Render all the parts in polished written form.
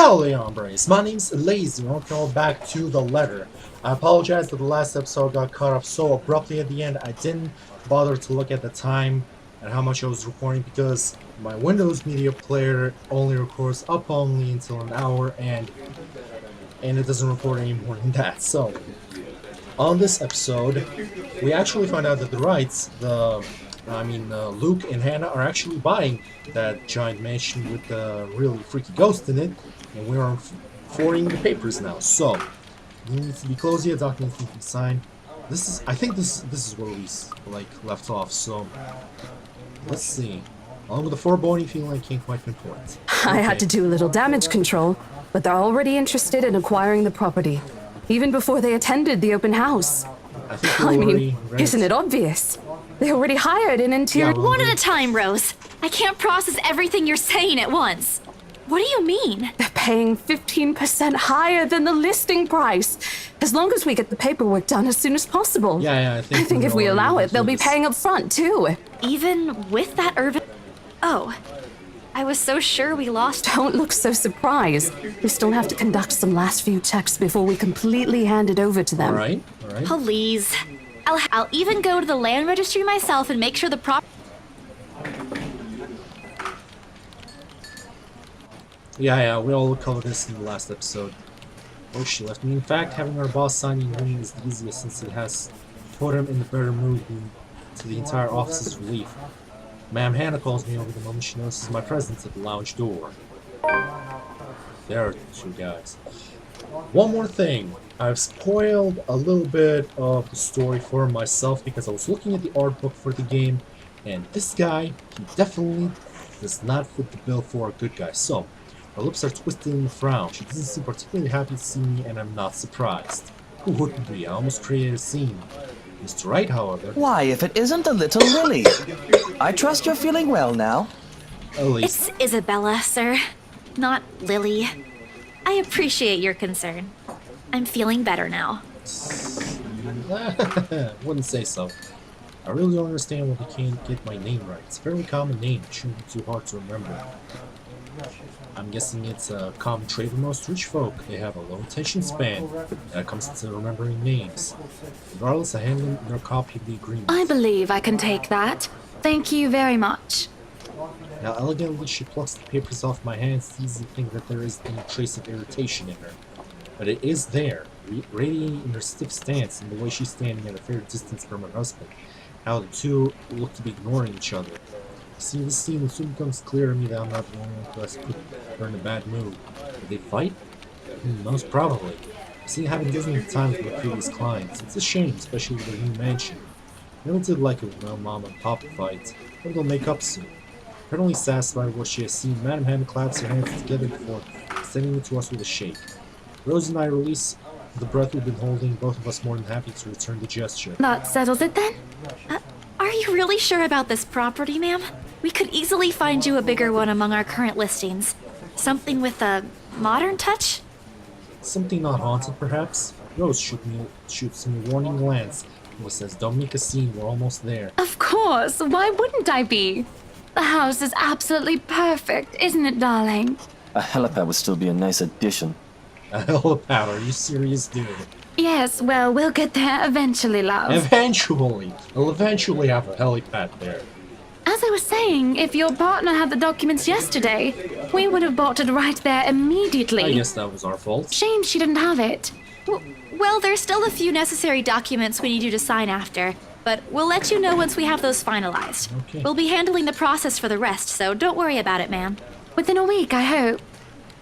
Howdy, hombres! My name's L.A.zy, welcome back to the letter. I apologize that the last episode got cut off so abruptly at the end. I didn't bother to look at the time and how much I was recording because my Windows Media Player only records up only until an hour and it doesn't record any more than that. So, on this episode, we actually found out that the rights, Luke and Hannah are actually buying that giant mansion with the really freaky ghost in it, and we're forwarding the papers now. So, you need to be closed here, documents need to be signed. I think this is where we left off. So, let's see. Along with the foreboding feeling I can't quite pinpoint. I had to do a little damage control, but they're already interested in acquiring the property, even before they attended the open house. I mean, isn't it obvious? They already hired an interior... Yeah, one at a time, Rose. I can't process everything you're saying at once. What do you mean? They're paying 15% higher than the listing price, as long as we get the paperwork done as soon as possible. Yeah, I think if we allow it, they'll be paying up front, too. Even with that urban... Oh, I was so sure we lost... Don't look so surprised. We still have to conduct some last few checks before we completely hand it over to them. All right. Please. I'll even go to the land registry myself and make sure the Yeah, we all covered this in the last episode. Oh, she left me. In fact, having our boss sign in green is the easiest since it has put him in the better mood to the entire office's relief. Ma'am Hannah calls me over the moment she notices my presence at the lounge door. There are the two guys. One more thing. I've spoiled a little bit of the story for myself because I was looking at the art book for the game, and this guy, he definitely does not fit the bill for a good guy. So, her lips are twisted in a frown. She doesn't seem particularly happy to see me, and I'm not surprised. Who wouldn't be? I almost created a scene. Mr. Wright, however... Why, if it isn't the little Lily? I trust you're feeling well now. It's Isabella, sir, not Lily. I appreciate your concern. I'm feeling better now. Wouldn't say so. I really don't understand why they can't get my name right. It's a fairly common name. It shouldn't be too hard to remember. I'm guessing it's a common trait of most rich folk. They have a low attention span when it comes to remembering names. Regardless, I hand them their copy of the agreement. I believe I can take that. Thank you very much. Now, elegantly, she plucks the papers off my hands, easy to think that there is any trace of irritation in her. But it is there, radiating in her stiff stance and the way she's standing at a fair distance from her husband. How the two look to be ignoring each other. Seeing this scene, it soon becomes clear to me that I'm not the only one who has put her in a bad mood. Did they fight? Most probably. I've seen it happen dozens of times with previous clients. It's a shame, especially with their new mansion. I never did like it when my mom and papa fight, but they'll make up soon. Apparently satisfied with what she has seen, Madam Hannah claps her hands together before sending it to us with a shake. Rose and I release the breath we've been holding, both of us more than happy to return the gesture. That settles it then? Are you really sure about this property, ma'am? We could easily find you a bigger one among our current listings. Something with a modern touch? Something not haunted, perhaps? Rose shoots me a warning glance and says, "Don't make a scene, we're almost there." Of course, why wouldn't I be? The house is absolutely perfect, isn't it, darling? A helipad would still be a nice addition. A helipad? Are you serious, dude? Yes, well, we'll get there eventually, love. Eventually! We'll eventually have a helipad there. As I was saying, if your partner had the documents yesterday, we would have bought it right there immediately. I guess that was our fault. Shame she didn't have it. Well, there's still a few necessary documents we need you to sign after, but we'll let you know once we have those finalized. Okay. We'll be handling the process for the rest, so don't worry about it, ma'am. Within a week, I hope.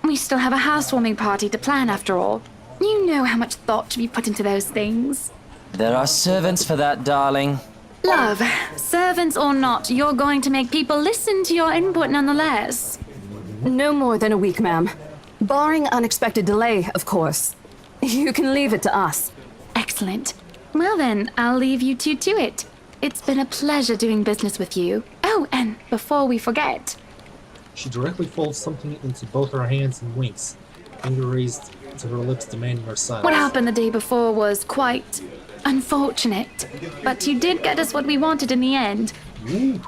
We still have a housewarming party to plan after all. You know how much thought to be put into those things. There are servants for that, darling. Love, servants or not, you're going to make people listen to your input nonetheless. No more than a week, ma'am. Barring unexpected delay, of course. You can leave it to us. Excellent. Well then, I'll leave you two to it. It's been a pleasure doing business with you. Oh, and before we forget... She directly folds something into both her hands and winks, finger raised to her lips demanding her silence. What happened the day before was quite unfortunate, but you did get us what we wanted in the end. Ooh.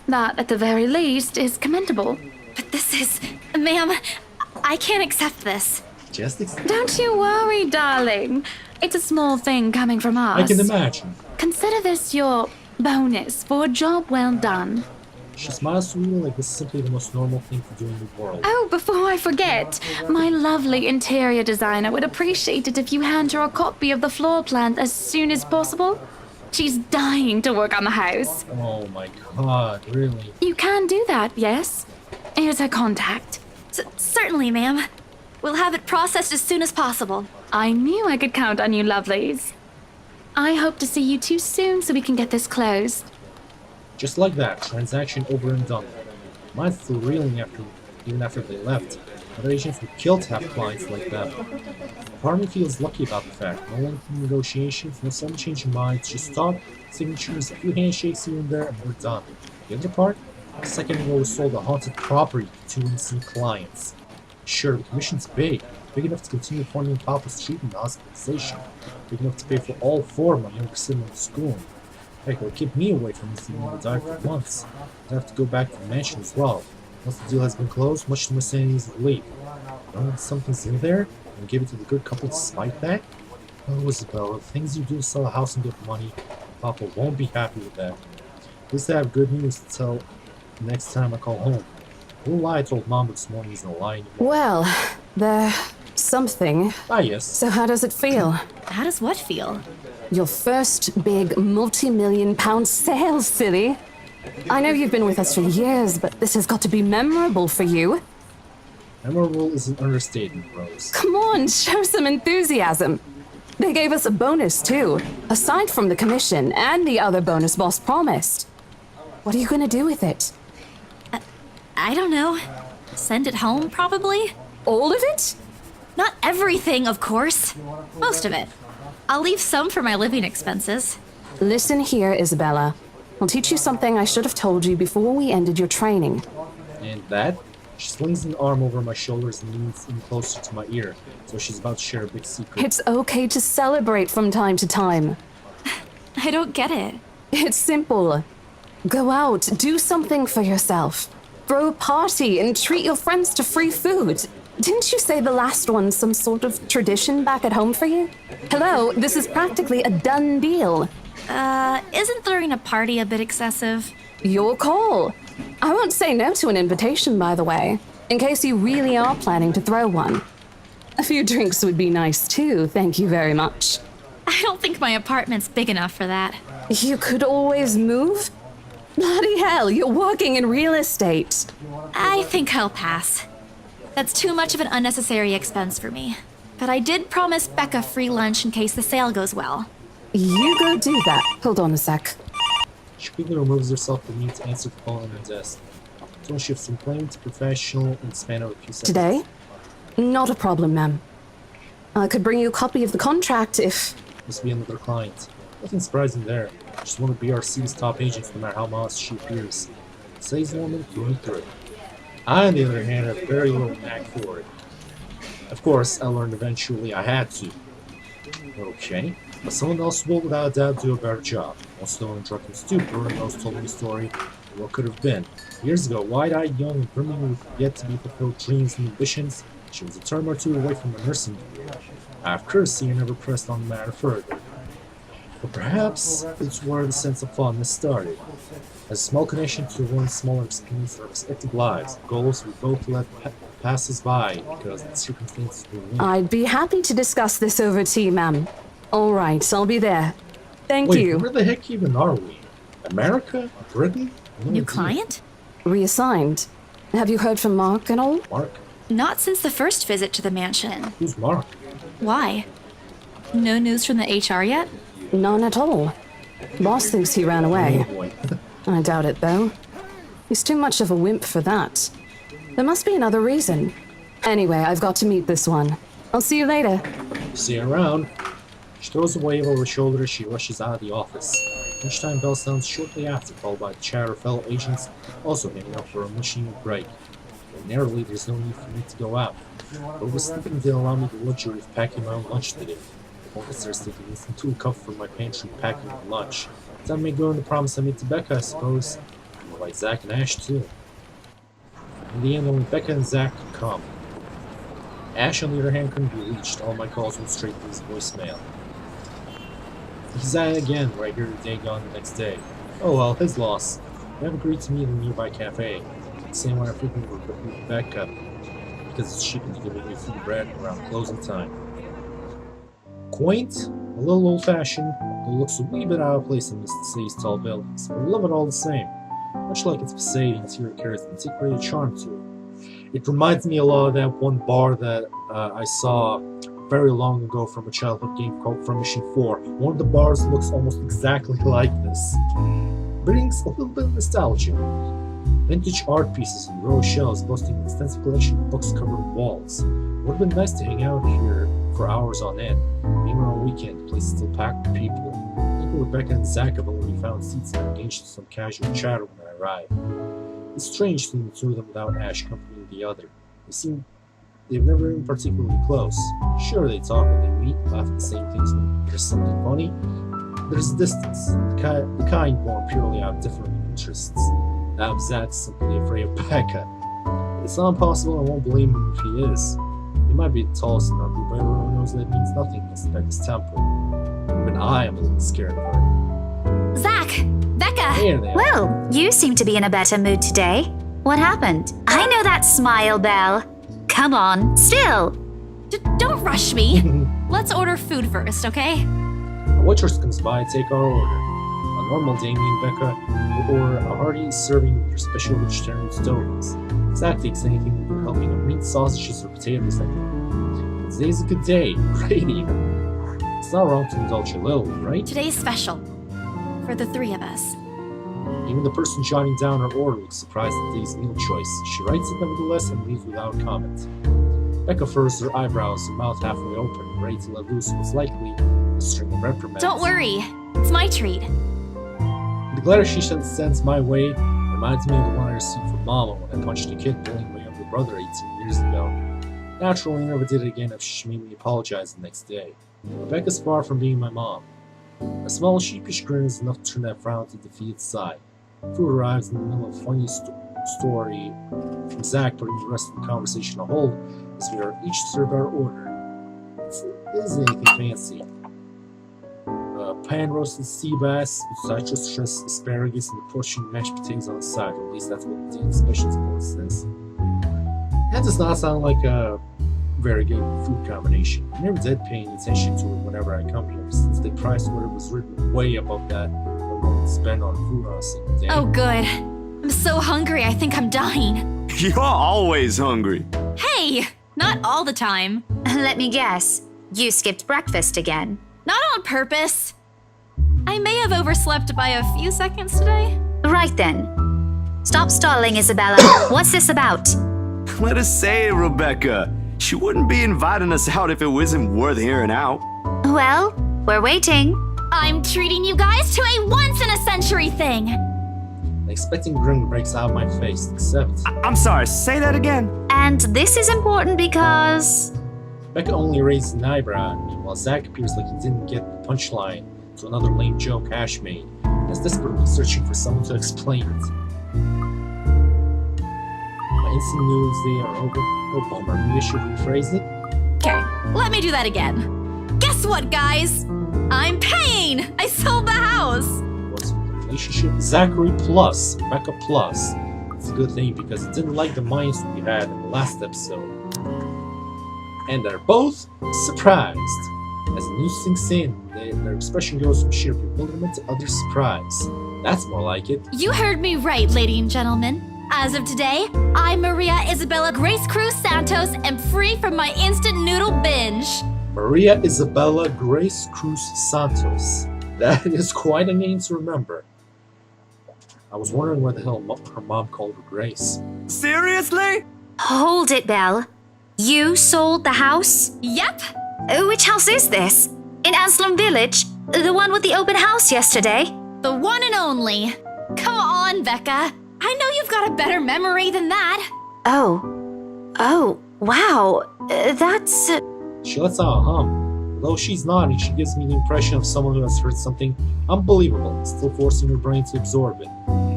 That, at the very least, is commendable. But this is... Ma'am, I can't accept this. Just Don't you worry, darling. It's a small thing coming from us. I can imagine. Consider this your bonus for a job well done. She smiles to me like this is simply the most normal thing to do in the world. Oh, before I forget, my lovely interior designer would appreciate it if you hand her a copy of the floor plan as soon as possible. She's dying to work on the house. Oh my god, really? You can do that, yes? Here's her contact. Certainly, ma'am. We'll have it processed as soon as possible. I knew I could count on you, lovelies. I hope to see you too soon so we can get this closed. Just like that, transaction over and done. Mine's still reeling even after they left. Other agents would kill to have clients like that. Part of me feels lucky about the fact. No lengthy negotiations, no sudden change of minds, just talk, signatures, a few handshakes here and there, and we're done. The other part? A second ago we sold a haunted property to 2 innocent clients. Sure, the commission's big enough to continue funding Papa's treatment and hospitalization, big enough to pay for all 4 of my younger siblings' schooling. Heck, it'll keep me away from this even to die for months. I'd have to go back to the mansion as well. Once the deal has been closed, much to my sanity's relief. Knowing that something's in there, and give it to the good couple despite that? Oh, Isabella, the things you do to sell a house and get money, Papa won't be happy with that. At least I have good news to tell next time I call home. The lie I told Mom this morning isn't a lie anymore. Well, there's something. Ah, yes. So how does it feel? How does what feel? Your first big multi-million-pound sale, silly. I know you've been with us for years, but this has got to be memorable for you. Memorable is an understatement, Rose. Come on, show some enthusiasm. They gave us a bonus, too, aside from the commission and the other bonus boss promised. What are you gonna do with it? I don't know. Send it home, probably? All of it? Not everything, of course. Most of it. I'll leave some for my living expenses. Listen here, Isabella. I'll teach you something I should have told you before we ended your training. And that? She slings an arm over my shoulders and leans in closer to my ear, so she's about to share a big secret. It's okay to celebrate from time to time. I don't get it. It's simple. Go out, do something for yourself. Throw a party and treat your friends to free food. Didn't you say the last one's some sort of tradition back at home for you? Hello, this is practically a done deal. Isn't throwing a party a bit excessive? Your call. I won't say no to an invitation, by the way, in case you really are planning to throw one. A few drinks would be nice too, thank you very much. I don't think my apartment's big enough for that. You could always move? Bloody hell, you're working in real estate. I think I'll pass. That's too much of an unnecessary expense for me. But I did promise Becca free lunch in case the sale goes well. You go do that. Hold on a sec. She quickly removes herself from me to answer the phone on her desk. Tone shifts from plain to professional in the span of a few seconds. Today? Not a problem, ma'am. I could bring you a copy of the contract if... Must be another client. Nothing surprising there. She's one of BRC's top agents no matter how modest she appears. Says the woman through and through. I, on the other hand, have very little knack for it. Of course, I learned eventually I had to. Okay, but someone else will without a doubt do a better job. Also in drunken stupor, and Rose told me the story of what could have been. Years ago, wide-eyed, young, and brimming with yet-to-be-fulfilled dreams and ambitions, she was a term or two away from a nursing degree. I have courtesy and never pressed on the matter further. But perhaps it's where the sense of fondness started. As a small connection to one's smaller experience of respective lives, goals we both let pass us by because the circumstances were linked. I'd be happy to discuss this over tea, ma'am. All right, I'll be there. Thank Wait, you. where the heck even are we? America? Britain? No New idea. client? Reassigned. Have you heard from Mark at all? Mark? Not since the first visit to the mansion. Who's Mark? Why? No news from the HR yet? None at all. Boss thinks he ran Oh away. boy. I doubt it, though. He's too much of a wimp for that. There must be another reason. Anyway, I've got to meet this one. I'll see you later. See you around. She throws a wave over her shoulder as she rushes out of the office. Lunchtime bell sounds shortly after, followed by the chatter of fellow agents also hanging out for a machine break. Ordinarily, there's no need for me to go out, but oversleeping didn't allow me the luxury of packing my own lunch today. The officers taking instant tool cover from my pantry packing my lunch. Time may go on the promise I made to Becca, I suppose. And like Zach and Ash, too. In the end, only Becca and Zach could come. Ash, on the other hand, couldn't be reached. All my calls went straight to his voicemail. He's at it again, right here today, gone the next day. Oh well, his loss. We have agreed to meet in a nearby cafe. Same one I frequently with Rebecca, because it's cheaper to give away free bread around closing time. Quaint, a little old-fashioned, it looks a wee bit out of place in Mr. C's tall buildings, but I love it all the same. Much like its facade, the interior carries an antiquated charm to it. It reminds me a lot of that one bar that I saw very long ago from a childhood game called From Mission 4. One of the bars looks almost exactly like this. Brings a little bit of nostalgia. Vintage art pieces and row shelves boasting an extensive collection of books covering walls. It would have been nice to hang out here for hours on end. Even on a weekend, the place is still packed with people. I think Rebecca and Zach have already found seats and engaged in some casual chatter when I arrive. It's strange seeing the two of them without Ash accompanying the other. They've never been particularly close. Sure, they talk when they meet, laugh at the same things when there's something funny. There's a distance, the kind born purely out of different interests. Now Zach's simply afraid of Becca. It's not impossible, I won't blame him if he is. He might be the tallest in our group, but everyone knows that means nothing against Becca's temper. Even I am a little scared of her. Zach! Becca! There they are. Well, you seem to be in a better mood today. What happened? I know that smile, Belle. Come on, still. Don't rush me. Let's order food first, okay? A waitress comes by and take our order. On a normal day, me and Becca will order a hearty serving with your special vegetarian stories. Zach takes anything with helping of meat, sausages, or potatoes like that. Today's a good day. Great even. It's not wrong to indulge a little, right? Today's special. For the three of us. Even the person jotting down her order looks surprised at today's meal choice. She writes it nevertheless and leaves without comment. Becca furrows her eyebrows, her mouth halfway open, ready to let loose what's likely a string of reprimands. Don't worry. It's my treat. The letter she sends my way reminds me of the one I received from Mama when I punched a kid bullying my younger brother 18 years ago. Naturally, I never did it again after she made me apologize the next day. Rebecca's far from being my mom. A small sheepish grin is enough to turn that frown to defeated sigh. Food arrives in the middle of a funny story from Zach, putting the rest of the conversation on hold as we are each served our order. It isn't anything fancy. Pan-roasted sea bass with citrus asparagus and a portion of mashed potatoes on the side. At least that's what the special support says. That does not sound like a very good food combination. I never did pay any attention to it whenever I come here, since the price order was written way above that I wanted to spend on food on a single day. Oh, good. I'm so hungry, I think I'm dying. You're always hungry. Hey! Not all the time. Let me guess. You skipped breakfast again. Not on purpose. I may have overslept by a few seconds today. Right then. Stop stalling, Isabella. What's this about? Let us say, Rebecca. She wouldn't be inviting us out if it wasn't worth hearing out. Well, we're waiting. I'm treating you guys to a once-in-a-century thing. An expecting grin breaks out of my face, except I'm sorry, say that again. And this is important because... Becca only raises an eyebrow at me, while Zach appears like he didn't get the punchline to another lame joke Ash made, and is desperately searching for someone to explain it. My instant news they are over. Oh bummer, maybe I should rephrase it. Okay, let me do that again. Guess what, guys? I'm paying! I sold the house! What's the relationship? Zachary plus Rebecca plus. It's a good thing because it didn't like the minds we had in the last episode. And they're both surprised. As the news sinks in, their expression goes from sheer bewilderment to utter surprise. That's more like it. You heard me right, ladies and gentlemen. As of today, I'm Maria Isabella Grace Cruz Santos and free from my instant noodle binge. Maria Isabella Grace Cruz Santos. That is quite a name to remember. I was wondering why the hell her mom called her Grace. Seriously? Hold it, Belle. You sold the house? Yep. Which house is this? In Anslem Village? The one with the open house yesterday? The one and only. Come on, Becca. I know you've got a better memory than that. Oh, wow. That's... She lets out a hum. Although she's nodding, she gives me the impression of someone who has heard something unbelievable, still forcing her brain to absorb it.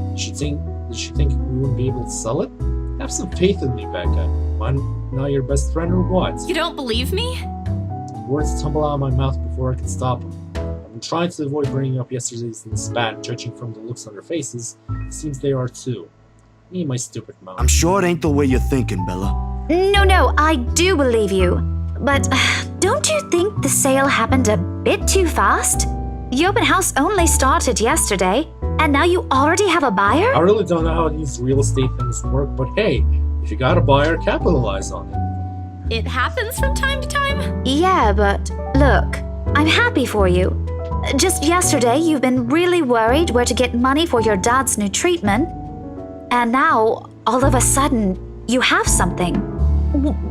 Did she think we wouldn't be able to sell it? Have some faith in me, Becca. Am I not your best friend or what? You don't believe me? Words tumble out of my mouth before I can stop them. I've been trying to avoid bringing up yesterday's spat, judging from the looks on their faces. It seems they are too. Me and my stupid mouth. I'm sure it ain't the way you're thinking, Bella. No, I do believe you. But don't you think the sale happened a bit too fast? The open house only started yesterday, and now you already have a buyer? I really don't know how these real estate things work, but hey, if you got a buyer, capitalize on it. It happens from time to time. Yeah, but look, I'm happy for you. Just yesterday, you've been really worried where to get money for your dad's new treatment. And now, all of a sudden, you have something.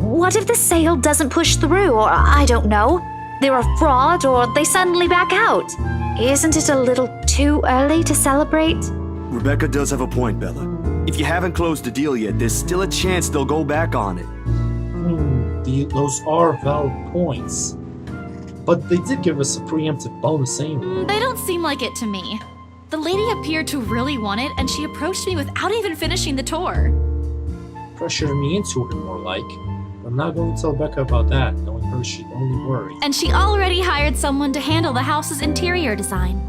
What if the sale doesn't push through, or I don't know, they're a fraud, or they suddenly back out? Isn't it a little too early to celebrate? Rebecca does have a point, Bella. If you haven't closed the deal yet, there's still a chance they'll go back on it. Those are valid points. But they did give us a preemptive bonus anyway. They don't seem like it to me. The lady appeared to really want it, and she approached me without even finishing the tour. Pressure me into it, more like. I'm not going to tell Becca about that, knowing her she'd only worry. And she already hired someone to handle the house's interior design.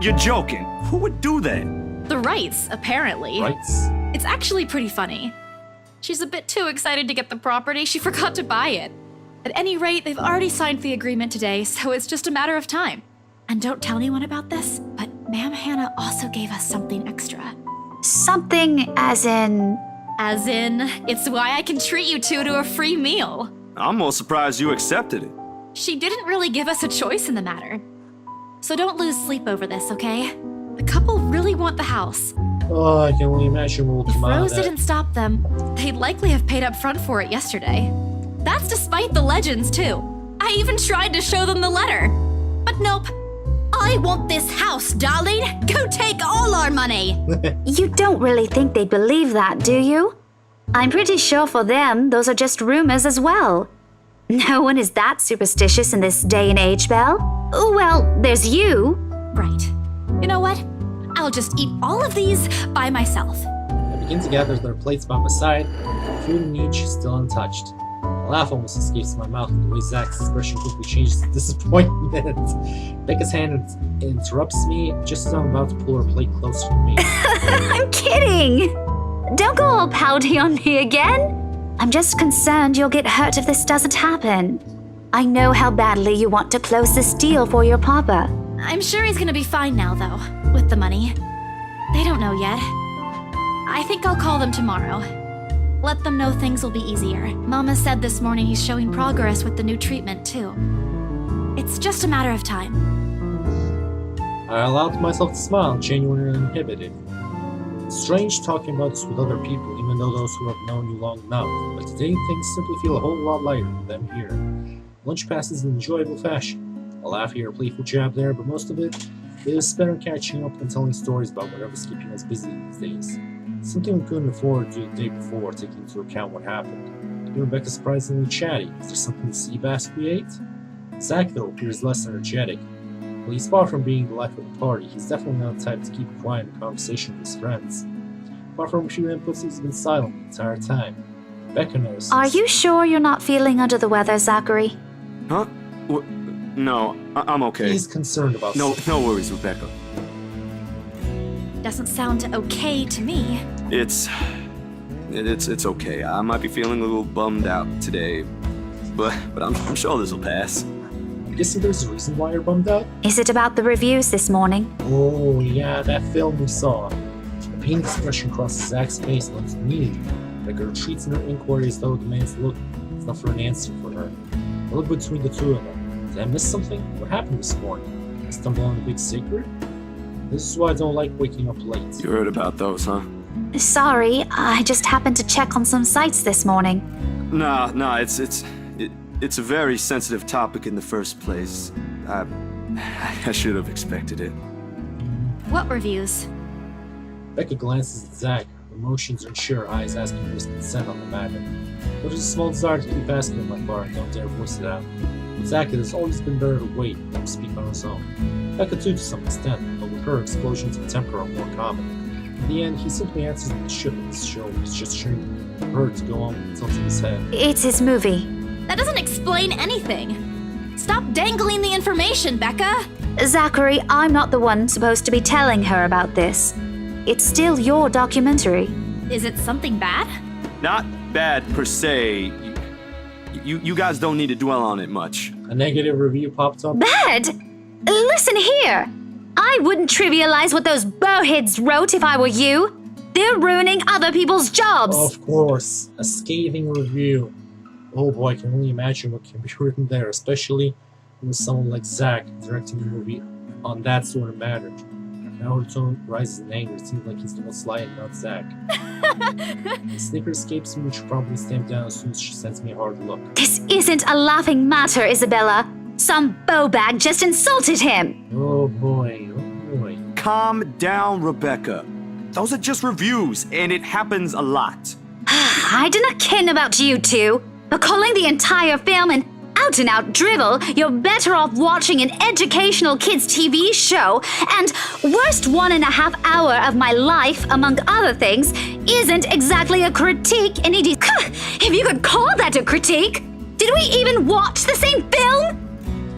You're joking. Who would do that? The Wrights, apparently. Rights? It's actually pretty funny. She's a bit too excited to get the property, she forgot to buy it. At any rate, they've already signed the agreement today, so it's just a matter of time. And don't tell anyone about this, but Ma'am Hannah also gave us something extra. Something as in... As in, it's why I can treat you two to a free meal. I'm more surprised you accepted it. She didn't really give us a choice in the matter. So don't lose sleep over this, okay? The couple really want the house. Oh, I can only imagine what will If come out of Rose that. didn't stop them, they'd likely have paid up front for it yesterday. That's despite the legends, too. I even tried to show them the letter. But nope. I want this house, darling. Go take all our money. You don't really think they'd believe that, do you? I'm pretty sure for them, those are just rumors as well. No one is that superstitious in this day and age, Belle. Well, there's you. Right. You know what? I'll just eat all of these by myself. I begin to gather their plates by my side, food in each still untouched. A laugh almost escapes my mouth, and the way Zach's expression quickly changes to disappointment. Becca's hand interrupts me just as I'm about to pull her plate closer to me. I'm kidding. Don't go all pouty on me again. I'm just concerned you'll get hurt if this doesn't happen. I know how badly you want to close this deal for your papa. I'm sure he's gonna be fine now, though, with the money. They don't know yet. I think I'll call them tomorrow. Let them know things will be easier. Mama said this morning he's showing progress with the new treatment, too. It's just a matter of time. I allowed myself to smile, genuinely uninhibited. It's strange talking about this with other people, even though those who have known you long enough. But today things simply feel a whole lot lighter with them here. Lunch passes in enjoyable fashion. A laugh here, a playful jab there, but most of it is spent on catching up and telling stories about whatever's keeping us busy these days. Something we couldn't afford to do the day before, taking into account what happened. Even Rebecca's surprisingly chatty. Is there something the sea bass we ate? Zach, though, appears less energetic. While he's far from being the life of the party, he's definitely not the type to keep quiet in a conversation with his friends. Apart from a few inputs, he's been silent the entire time. Becca notices. Are you sure you're not feeling under the weather, Zachary? Huh? No, I'm okay. He's concerned about No worries, Rebecca. Doesn't sound okay to me. It's okay. I might be feeling a little bummed out today, but I'm sure this will pass. I'm guessing there's a reason why you're bummed out? Is it about the reviews this morning? Oh, yeah, that film we saw. The pained expression crosses Zach's face looks immediately. Becca retreats in her inquiry as though the man's look is not for an answer for her. I look between the two of them. Did I miss something? What happened this morning? Did I stumble on a big secret? This is why I don't like waking up late. You heard about those, huh? Sorry, I just happened to check on some sites this morning. Nah, it's a very sensitive topic in the first place. I should have expected it. What reviews? Becca glances at Zach, her emotions unsure, eyes asking for his consent on the matter. But there's a small desire to keep asking him my part and don't dare voice it out. With Zach, it has always been better to wait than to speak on his own. Becca too to some extent, but with her, explosions of temper are more common. In the end, he simply answers the ship of this show. He's just cheering her to go on with what's on his head. It's his movie. That doesn't explain anything. Stop dangling the information, Becca. Zachary, I'm not the one supposed to be telling her about this. It's still your documentary. Is it something bad? Not bad per se. You guys don't need to dwell on it much. A negative review popped up. Bad? Listen here. I wouldn't trivialize what those bowheads wrote if I were you. They're ruining other people's jobs. Of course, a scathing review. Oh boy, I can only imagine what can be written there, especially with someone like Zach directing the movie on that sort of matter. Now her tone rises in anger. It seems like he's the one sly, not Zach. The snicker escapes me, which probably stamp down as soon as she sends me a hard look. This isn't a laughing matter, Isabella. Some bowbag just insulted him. Oh boy, oh boy. Calm down, Rebecca. Those are just reviews, and it happens a lot. I do not ken about you two, but calling the entire film an out-and-out drivel, you're better off watching an educational kids' TV show, and worst 1.5 hour of my life, among other things, isn't exactly a critique in it. If you could call that a critique! Did we even watch the same film?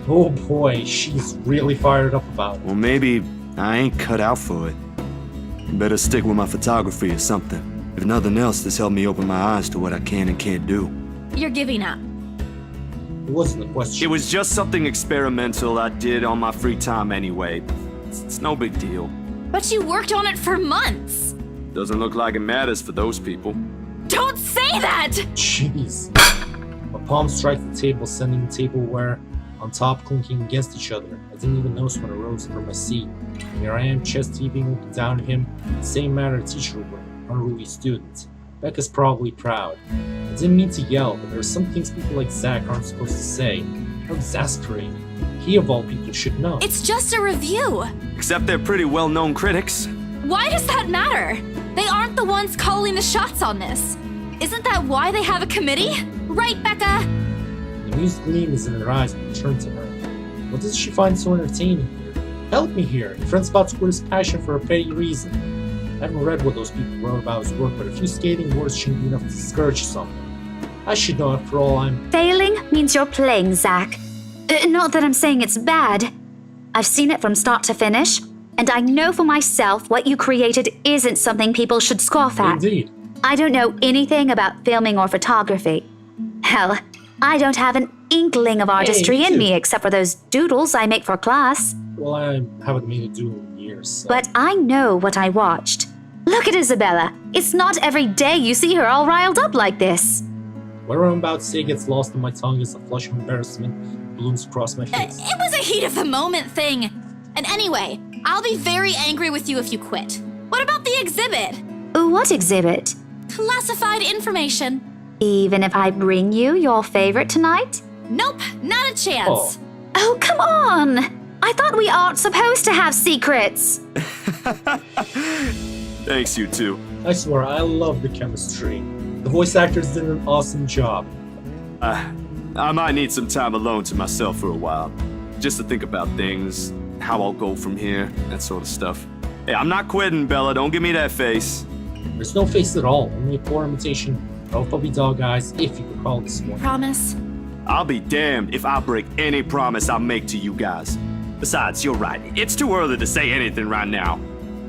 Oh boy, she's really fired up about it. Well, maybe I ain't cut out for it. Better stick with my photography or something. If nothing else, this helped me open my eyes to what I can and can't do. You're giving up. It wasn't a question. It was just something experimental I did on my free time anyway. It's no big deal. But you worked on it for months. Doesn't look like it matters for those people. Don't say that! Jeez. My palm strikes the table, sending the tableware on top clinking against each other. I didn't even notice when I rose from my seat. And here I am, chest heaving, looking down at him. The same matter a teacher would, unruly student. Becca's probably proud. I didn't mean to yell, but there are some things people like Zach aren't supposed to say. How exasperating. He of all people should know. It's just a review. Except they're pretty well-known critics. Why does that matter? They aren't the ones calling the shots on this. Isn't that why they have a committee? Right, Becca? The amused gleam is in her eyes when I turn to her. What does she find so entertaining here? Help me here. Your friend's about to quit his passion for a petty reason. I haven't read what those people wrote about his work, but a few scathing words shouldn't be enough to discourage someone. I should know, after all, I'm... Failing means you're playing, Zach. Not that I'm saying it's bad. I've seen it from start to finish, and I know for myself what you created isn't something people should scoff at. Indeed. I don't know anything about filming or photography. Hell, I don't have an inkling of artistry in me except for those doodles I make for class. Well, I haven't made a doodle in years, so... But I know what I watched. Look at Isabella. It's not every day you see her all riled up like this. Whatever I'm about to say gets lost in my tongue as a flush of embarrassment blooms across my face. It was a heat of the moment thing. And anyway, I'll be very angry with you if you quit. What about the exhibit? What exhibit? Classified information. Even if I bring you your favorite tonight? Nope, not a chance. Oh, come on! I thought we aren't supposed to have secrets. Thanks, you two. I swear, I love the chemistry. The voice actors did an awesome job. I might need some time alone to myself for a while. Just to think about things, how I'll go from here, that sort of stuff. Hey, I'm not quitting, Bella. Don't give me that face. There's no face at all, only a poor imitation of puppy dog eyes, if you could call it this one. Promise? I'll be damned if I break any promise I make to you guys. Besides, you're right. It's too early to say anything right now.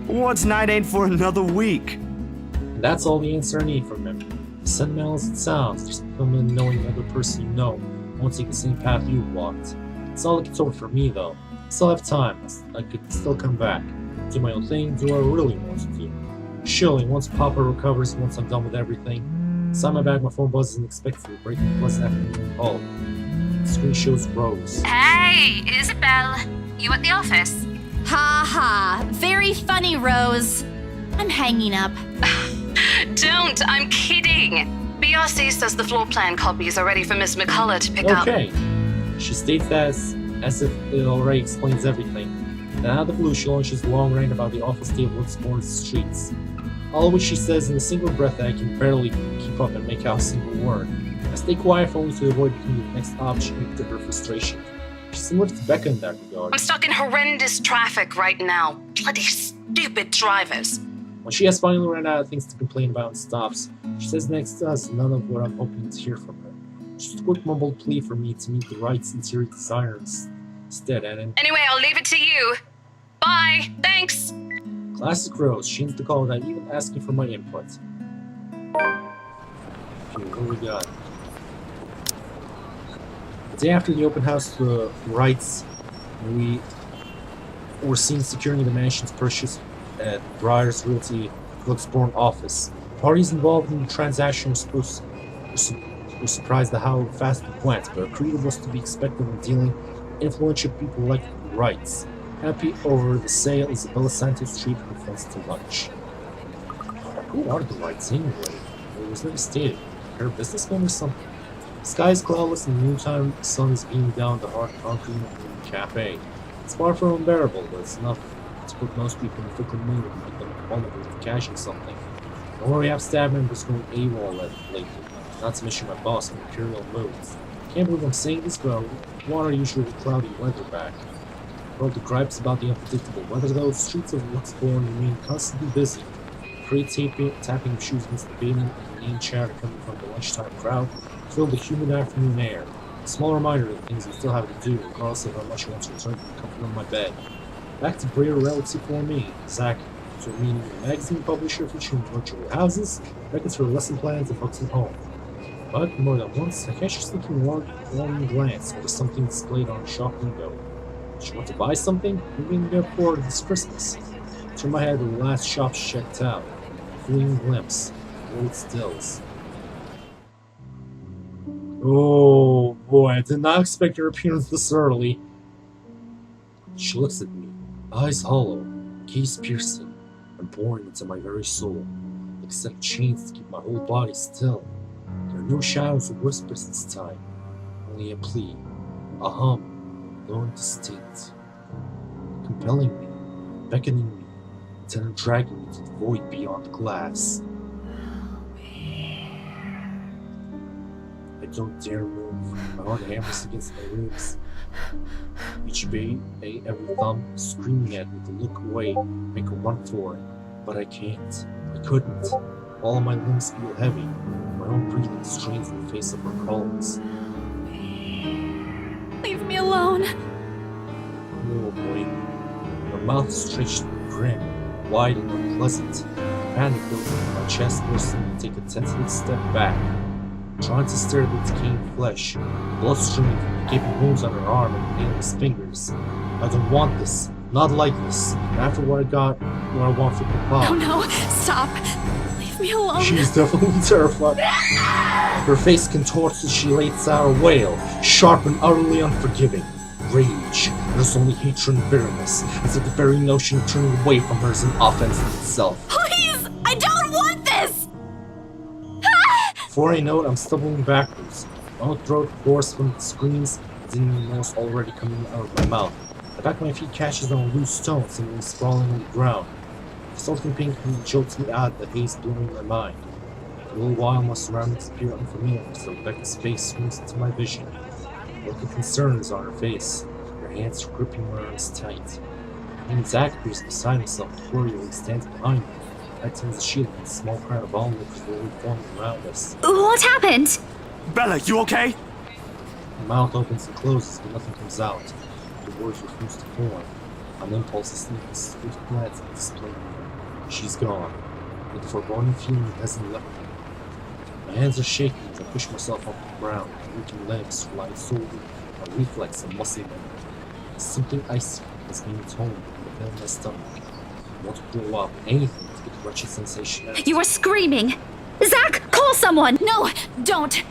Once night ain't for another week. And that's all the answer I need from him. As sentimental as it sounds, there's fulfillment in knowing another person you know won't take the same path you've walked. It's not like it's over for me, though. I still have time. I could still come back. Do my own thing, do what I really want to do. Surely, once Papa recovers, once I'm done with everything, inside my bag, my phone buzzes unexpectedly, breaking a pleasant afternoon call. The screen shows Rose. Hey, Isabel. You at the office? Ha ha. Very funny, Rose. I'm hanging up. Don't, I'm kidding. BRC says the floor plan copies are ready for Miss McCullough to pick up. Okay. She states that as if it already explains everything. Then out of the blue, she launches a long rant about the awful state of what explores the streets. All of which she says in a single breath that I can barely keep up and make out a single word. I stay quiet only to avoid becoming the next object of her frustration. She's similar to Becca in that regard. I'm stuck in horrendous traffic right now. Bloody stupid drivers. When she has finally run out of things to complain about and stops, she says next to us none of what I'm hoping to hear from her. Just a quick mumbled plea for me to meet the rights interior designers instead, and Anyway, I'll leave it to you. Bye. Thanks. classic Rose, she ends the call without even asking for my input. Okay, what do we got? The day after the open house for the rights, we were seen securing the mansion's purchase at Briar's Realty Luxborn office. Parties involved in the transaction were surprised at how fast it went, but agreed was to be expected when dealing with influential people like the rights. Happy over the sale, Isabella Santos treated her friends to lunch. Who are the rights anyway? It was never stated. Her businessman or something? The sky is cloudless and in the noontime the sun is beaming down the hard concrete of the cafe. It's far from unbearable, but it's enough to put most people in a fickle mood and make them vulnerable to cashing something. Don't worry, I've staff members going AWOL lately, not to mention my boss in imperial moods. Can't believe I'm saying this, but I want our usually cloudy weather back. For all the gripes about the unpredictable weather, though, the streets of Luxborn remain constantly busy. Crate tapping of shoes against the pavement and the inane chatter coming from the lunchtime crowd fill the humid afternoon air. A small reminder of the things we still have to do, regardless of how much I want to return to the comfort of my bed. Back to Briar Realty for me, Zach, to a meeting with a magazine publisher featuring virtual houses, records for lesson plans, and books at home. But more than once, I catch her sneaking one glance over something displayed on a shop window. Does she want to buy something? Maybe we can get for this Christmas. Turn my head to the last shops checked out. A fleeting glimpse. Old stills. Oh boy, I did not expect her appearance this early. She looks at me, eyes hollow, gaze piercing, and boring into my very soul, like a set of chains to keep my whole body still. There are no shadows or whispers this time, only a plea, a hum, low and distinct, compelling me, beckoning me, and then dragging me to the void beyond the glass. I don't dare move. My heart hammers against my ribs. Each bay, every thumb, screaming at me to look away, make a run for it. But I can't. I couldn't. All of my limbs feel heavy. My own breathing strains in the face of her calls. Leave me alone. Oh boy. Her mouth stretched in a grin, wide and unpleasant. Panic built in my chest, forcing me to take a tentative step back. Trying to stare at its decaying flesh, blood streaming from the gaping wounds on her arm and the nailless fingers. I don't want this. Not like this. After what I got, what I want for Papa. Oh no, stop. Leave me alone. She's definitely terrified. Her face contorts as she lets out a wail, sharp and utterly unforgiving. Rage. There's only hatred and bitterness, as if the very notion of turning away from her is an offense in itself. Please! I don't want this! Before I know it, I'm stumbling backwards. My own throat hoarse from the screams, didn't even know it's already coming out of my mouth. The back of my feet catches on a loose stone, seemingly sprawling on the ground. The salting pink jolts me out, the haze blowing my mind. For a little while, my surroundings appear unfamiliar, so Rebecca's face swings into my vision. A look of concern is on her face. Her hands are gripping my arms tight. And Zach appears beside himself, worriedly stands behind me. Acting as a shield against a small crowd of onlookers slowly forming around us. What happened? Bella, you okay? My mouth opens and closes, but nothing comes out. The words refuse to form. On impulse, I sneak a swift glance at the display mirror. She's gone, but the foreboding feeling hasn't left me. My hands are shaking as I push myself off the ground, my weakened legs relying solely on reflex and muscle memory. Something icy has been toned in the pit of my stomach. I want to blow up anything to get the wretched sensation out. You were screaming! Zach, call someone! No, don't.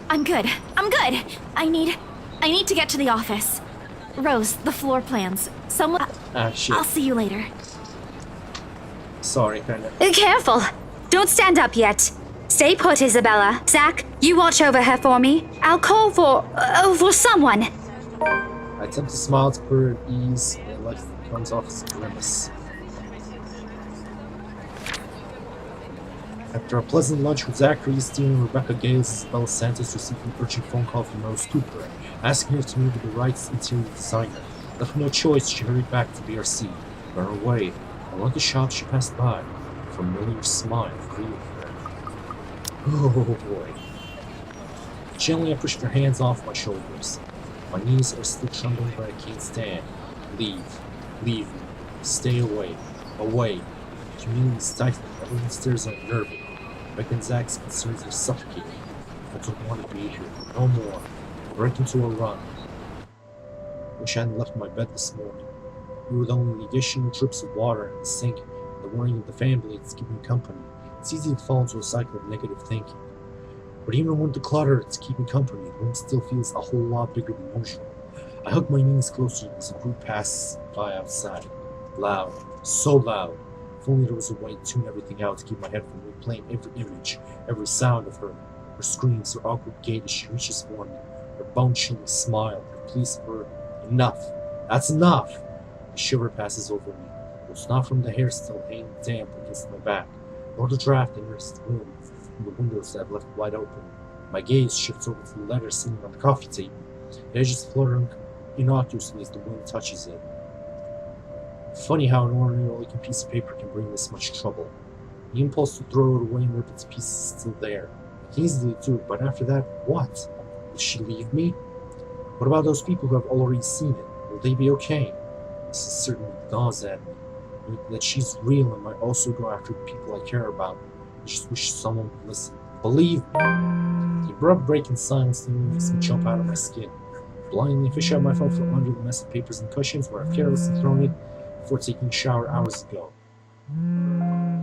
I'm good. I'm good. I need to get to the office. Rose, the floor plans. Someone. Ah, shit. I'll see you later. Sorry, kinda. Careful! Don't stand up yet. Stay put, Isabella. Zach, you watch over her for me. I'll call for someone. I attempt to smile to put her at ease, and life comes off as a grimace. After a pleasant lunch with Zachary, Steven, and Rebecca Gales, Isabella Santos received an urgent phone call from Rose Cooper, asking her to meet with the rights interior designer. Left with no choice, she hurried back to BRC. On her way, along the shop she passed by, familiar smile greeted her. Oh boy. Gently, I pushed her hands off my shoulders. My knees are still trembling, but I can't stand. Leave. Leave me. Stay away. Away. The community is stifling. Everyone's stares are unnerving. Beck and Zach's concerns are suffocating. I don't want to be here. No more. I break into a run. Wish I hadn't left my bed this morning. We were the only additional drips of water in the sink, and the worrying of the family is keeping company. It's easy to fall into a cycle of negative thinking. But even when decluttered, keeping company, the room still feels a whole lot bigger than usual. I hug my knees closer as a group passes by outside. Loud. So loud. If only there was a way to tune everything out to keep my head from replaying every image, every sound of her. Her screams, her awkward gait as she reaches for me, her bone-chilling smile, her pleas for her. Enough. That's enough. A shiver passes over me. It's not from the hair still hanging damp against my back, nor the draft in the room from the windows that I've left wide open. My gaze shifts over to the letter sitting on the coffee table. The edges fluttering innocuously as the wind touches it. Funny how an ordinary looking piece of paper can bring this much trouble. The impulse to throw it away and rip its pieces is still there. I can easily do it, but after that, what? Will she leave me? What about those people who have already seen it? Will they be okay? This certainly gnaws at me. That she's real and might also go after the people I care about. I just wish someone would listen. Believe me. The abrupt break in silence makes me jump out of my skin. Blindly fish out my phone from under the mess of papers and cushions where I've carelessly thrown it before taking a shower hours ago.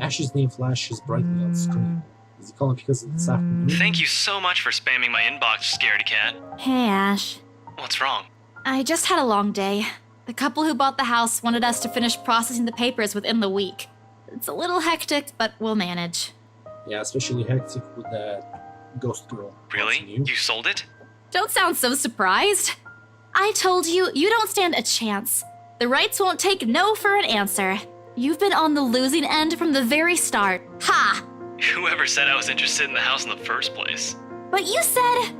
Ash's name flashes brightly on the screen. Is he calling because of this afternoon? Thank you so much for spamming my inbox, scaredy cat. Hey, Ash. What's wrong? I just had a long day. The couple who bought the house wanted us to finish processing the papers within the week. It's a little hectic, but we'll manage. Yeah, especially hectic with that ghost girl. Really? watching you. You sold it? Don't sound so surprised. I told you, you don't stand a chance. The rights won't take no for an answer. You've been on the losing end from the very start. Ha! Whoever said I was interested in the house in the first place? But you said...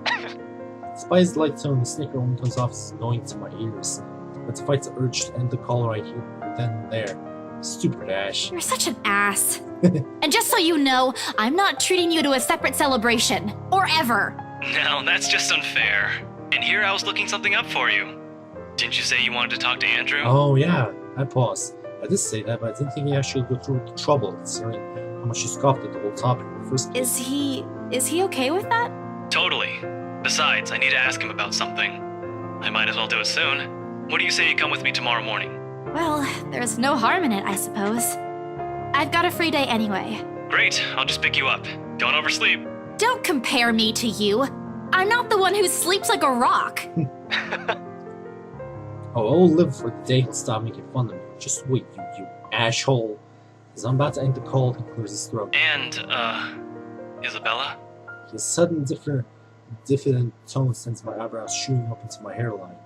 Despite his light tone, the snicker only comes off as annoying to my ears. But to fight the urge to end the call right here, then and there. Stupid Ash. You're such an ass. And just so you know, I'm not treating you to a separate celebration. Or ever. No, that's just unfair. And here I was looking something up for you. Didn't you say you wanted to talk to Andrew? Oh yeah, I paused. I did say that, but I didn't think he actually go through the trouble considering how much he scoffed at the whole topic in the first place. Is he okay with that? Totally. Besides, I need to ask him about something. I might as well do it soon. What do you say you come with me tomorrow morning? Well, there's no harm in it, I suppose. I've got a free day anyway. Great, I'll just pick you up. Don't oversleep. Don't compare me to you. I'm not the one who sleeps like a rock. Oh, I'll live for the day he'll stop making fun of me. Just wait, you asshole. As I'm about to end the call, he clears his throat. And, Isabella? His sudden diffident tone sends my eyebrows shooting up into my hairline.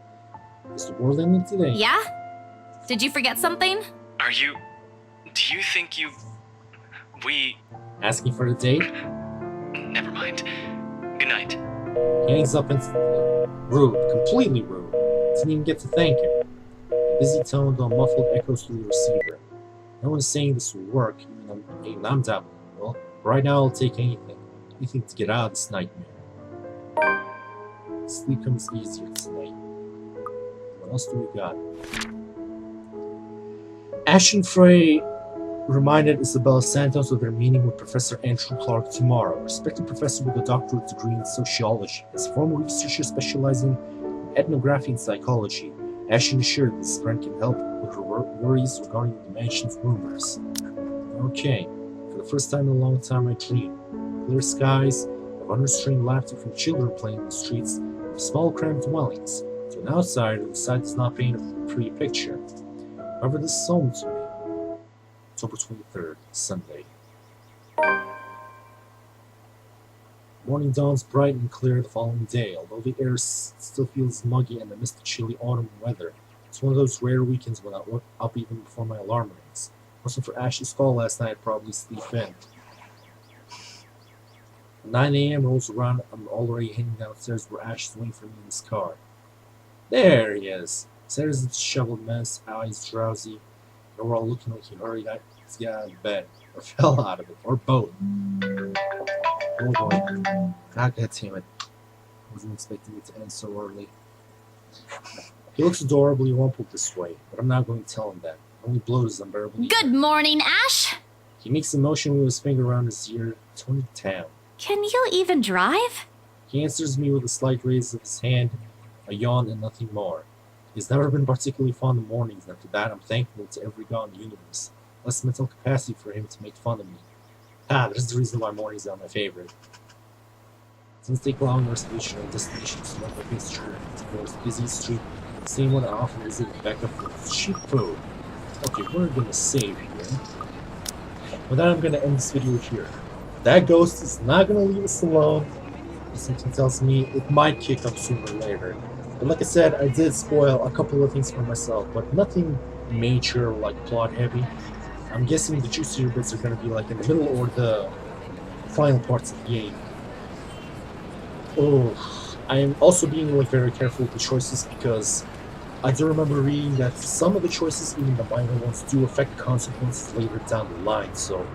Is the world ending today? Yeah? Did you forget something? Do you think we... Asking for the date? Never mind. Good night. He hangs up instantly. Rude. Completely rude. Didn't even get to thank him. The busy tone, though muffled, echoes through the receiver. No one's saying this will work, even I'm doubting it will. Right now I'll take anything. Anything to get out of this nightmare. Sleep comes easier tonight. What else do we got? Ashton Frey reminded Isabella Santos of their meeting with Professor Andrew Clark tomorrow. Respected professor with a doctorate degree in sociology. As a former researcher specializing in ethnography and psychology, Ashton assured this friend can help with her worries regarding the mansion's rumors. Okay, for the first time in a long time I dream. Clear skies, of unrestrained laughter from children playing in the streets, of small cramped dwellings. To an outsider, the sight does not paint a pretty picture. However, this is home to me. October 23rd, Sunday. Morning dawns bright and clear the following day, although the air still feels muggy and amidst the chilly autumn weather. It's one of those rare weekends when I'll up even before my alarm rings. Also for Ash's call last night, I'd probably sleep in. 9 a.m. rolls around, I'm already heading downstairs where Ash is waiting for me in his car. There he is. His hair is a disheveled mess, eyes drowsy, and we're all looking like he hurried out to get out of bed. or fell out of it, or both. Oh boy. God damn it. I wasn't expecting it to end so early. He looks adorably rumpled this way, but I'm not going to tell him that. Only bloat is unbearable. Good morning, Ash. He makes a motion with his finger around his ear, Tony town. Can you even drive? He answers me with a slight raise of his hand, a yawn, and nothing more. He's never been particularly fond of mornings, and after that I'm thankful to every god in the universe. Less mental capacity for him to make fun of me. That's the reason why mornings are my favorite. Since take long to reach our destination, to look like this trip, to the busy street, same one I often visit back up for cheap food. Okay, we're gonna save here. With that, I'm gonna end this video here. That ghost is not gonna leave us alone. Something tells me it might kick up sooner or later. But like I said, I did spoil a couple of things for myself, but nothing major like plot heavy. I'm guessing the juicier bits are gonna be like in the middle or the final parts of the game. Oh, I am also being like very careful with the choices because I do remember reading that some of the choices, even the minor ones, do affect consequences later down the line. So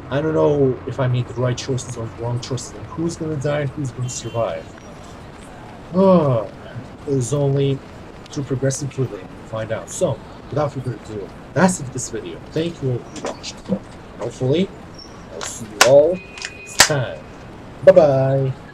I don't know if I made the right choices or the wrong choices, and who's gonna die and who's gonna survive. Oh, it was only through progressing through them to find out. So, without further ado, that's it for this video. Thank you all for watching. Hopefully, I'll see you all next time. Bye bye.